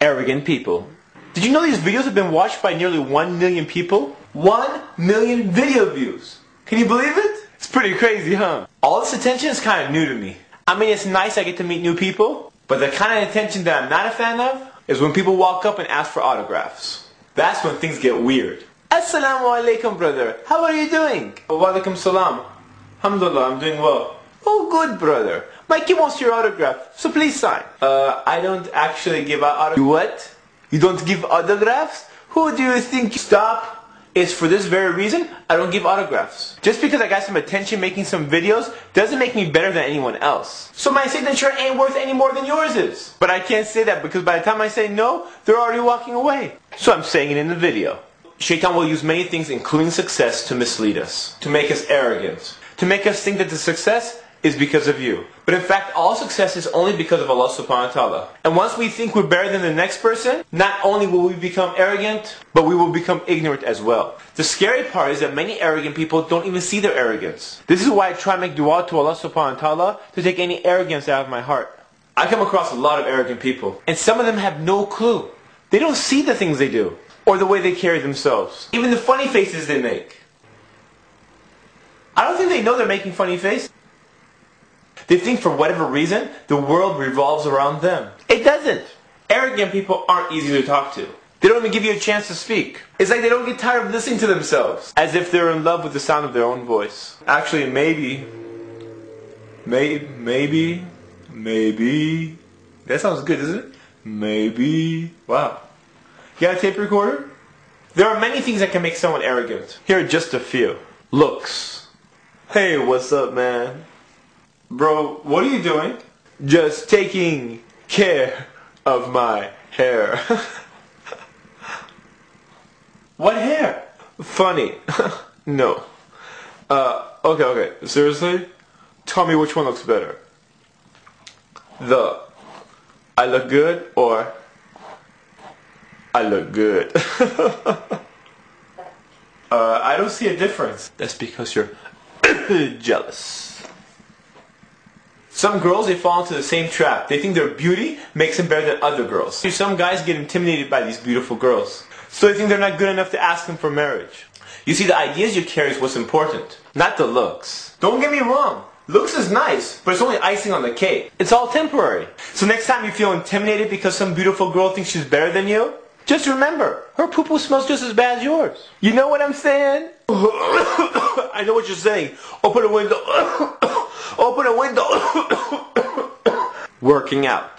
arrogant people. Did you know these videos have been watched by nearly 1 million people? 1 million video views. Can you believe it? It's pretty crazy, huh? All this attention is kind of new to me. I mean, it's nice I get to meet new people, but the kind of attention that I'm not a fan of is when people walk up and ask for autographs. That's when things get weird. Assalamu alaikum, brother. How are you doing? Wa alaikum salam. Alhamdulillah, I'm doing well. Oh, good, brother. My kid wants your autograph, so please sign. I don't actually give out autographs. What? You don't give autographs? Who do you think? Stop. It's for this very reason I don't give autographs. Just because I got some attention making some videos doesn't make me better than anyone else. So my signature ain't worth any more than yours is. But I can't say that because by the time I say no, they're already walking away. So I'm saying it in the video. Shaitan will use many things, including success, to mislead us, to make us arrogant, to make us think that the success is because of you. But in fact, all success is only because of Allah subhanahu wa ta'ala. And once we think we're better than the next person, not only will we become arrogant, but we will become ignorant as well. The scary part is that many arrogant people don't even see their arrogance. This is why I try to make dua to Allah subhanahu wa ta'ala to take any arrogance out of my heart. I come across a lot of arrogant people, and some of them have no clue. They don't see the things they do, or the way they carry themselves. Even the funny faces they make. I don't think they know they're making funny faces. They think for whatever reason, the world revolves around them. It doesn't. Arrogant people aren't easy to talk to. They don't even give you a chance to speak. It's like they don't get tired of listening to themselves. As if they're in love with the sound of their own voice. Actually, maybe. That sounds good, isn't it? Maybe. Wow. You got a tape recorder? There are many things that can make someone arrogant. Here are just a few. Looks. Hey, what's up, man? Bro, what are you doing? Just taking care of my hair. What hair? Funny. No. Okay. Seriously? Tell me which one looks better. I look good or I look good. I don't see a difference. That's because you're jealous. Some girls, they fall into the same trap. They think their beauty makes them better than other girls. Some guys get intimidated by these beautiful girls. So they think they're not good enough to ask them for marriage. You see, the ideas you carry is what's important, not the looks. Don't get me wrong. Looks is nice, but it's only icing on the cake. It's all temporary. So next time you feel intimidated because some beautiful girl thinks she's better than you, just remember, her poo-poo smells just as bad as yours. You know what I'm saying? I know what you're saying. Open a window. Open a window. Working out.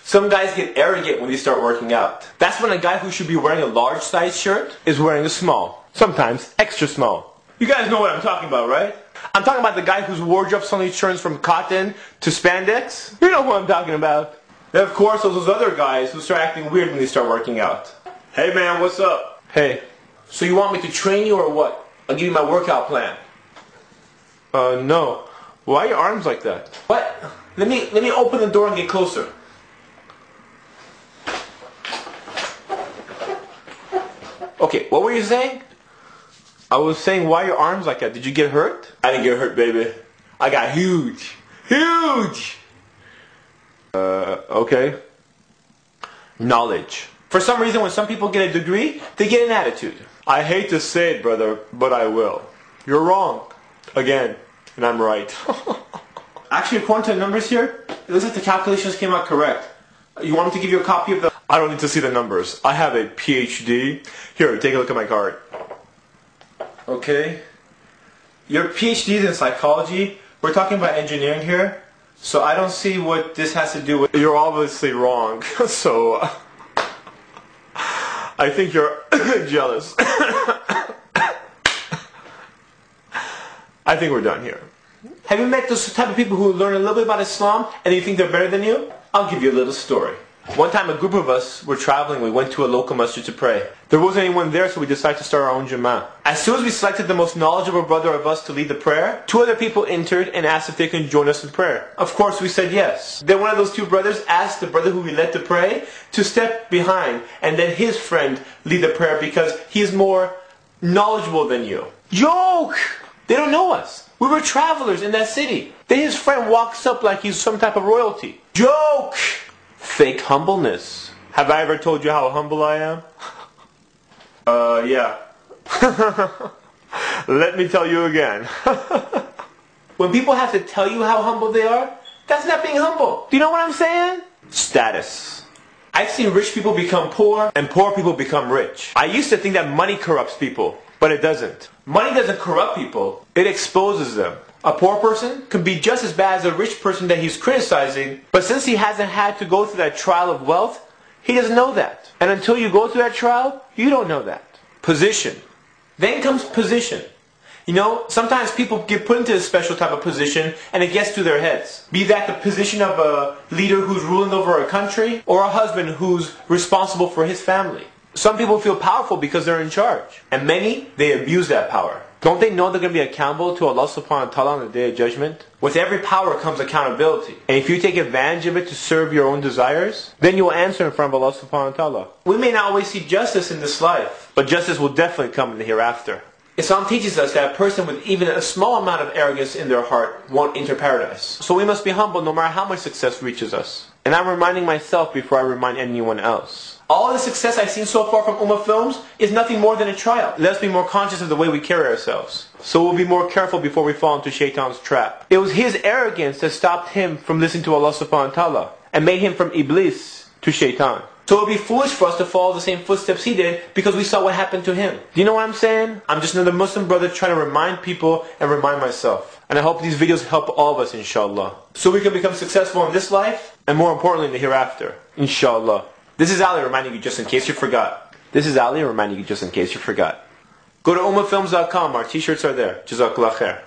Some guys get arrogant when they start working out. That's when a guy who should be wearing a large size shirt is wearing a small. Sometimes extra small. You guys know what I'm talking about, right? I'm talking about the guy whose wardrobe suddenly turns from cotton to spandex. You know who I'm talking about. And of course, those other guys who start acting weird when they start working out. Hey man, what's up? Hey, so you want me to train you or what? I'll give you my workout plan. No. Why are your arms like that? What? Let me open the door and get closer. Okay, what were you saying? I was saying, why are your arms like that? Did you get hurt? I didn't get hurt, baby. I got huge. Huge! Okay. Knowledge. For some reason, when some people get a degree, they get an attitude. I hate to say it, brother, but I will. You're wrong. Again. And I'm right. Actually, according to the numbers here, it looks like the calculations came out correct. You want me to give you a copy of the... I don't need to see the numbers. I have a PhD. Here, take a look at my card. Okay. Your PhD is in psychology. We're talking about engineering here. So I don't see what this has to do with... You're obviously wrong. So... I think you're jealous. I think we're done here. Have you met those type of people who learn a little bit about Islam and you think they're better than you? I'll give you a little story. One time a group of us were traveling. We went to a local masjid to pray. There wasn't anyone there, so we decided to start our own jama'ah. As soon as we selected the most knowledgeable brother of us to lead the prayer, 2 other people entered and asked if they can join us in prayer. Of course, we said yes. Then one of those 2 brothers asked the brother who we led to pray to step behind and let his friend lead the prayer because he is more knowledgeable than you. Joke! They don't know us. We were travelers in that city. Then his friend walks up like he's some type of royalty. Joke! Fake humbleness. Have I ever told you how humble I am? Yeah. Let me tell you again. When people have to tell you how humble they are, that's not being humble. Do you know what I'm saying? Status. I've seen rich people become poor and poor people become rich. I used to think that money corrupts people, but it doesn't. Money doesn't corrupt people, it exposes them. A poor person can be just as bad as a rich person that he's criticizing, but since he hasn't had to go through that trial of wealth, he doesn't know that. And until you go through that trial, you don't know that. Position. Then comes position. You know, sometimes people get put into a special type of position and it gets to their heads. Be that the position of a leader who's ruling over a country or a husband who's responsible for his family. Some people feel powerful because they're in charge. And many, they abuse that power. Don't they know they're going to be accountable to Allah subhanahu wa ta'ala on the Day of Judgment? With every power comes accountability. And if you take advantage of it to serve your own desires, then you will answer in front of Allah subhanahu wa ta'ala. We may not always see justice in this life, but justice will definitely come in the hereafter. Islam teaches us that a person with even a small amount of arrogance in their heart won't enter paradise. So we must be humble no matter how much success reaches us. And I'm reminding myself before I remind anyone else. All the success I've seen so far from Ummah films is nothing more than a trial. Let's be more conscious of the way we carry ourselves. So we'll be more careful before we fall into Shaitan's trap. It was his arrogance that stopped him from listening to Allah subhanahu wa ta'ala and made him from Iblis to Shaitan. So it would be foolish for us to follow the same footsteps he did because we saw what happened to him. Do you know what I'm saying? I'm just another Muslim brother trying to remind people and remind myself. And I hope these videos help all of us, inshallah. So we can become successful in this life and more importantly in the hereafter, inshallah. This is Ali reminding you just in case you forgot. This is Ali reminding you just in case you forgot. Go to ummahfilms.com, our t-shirts are there. Jazakallah khair.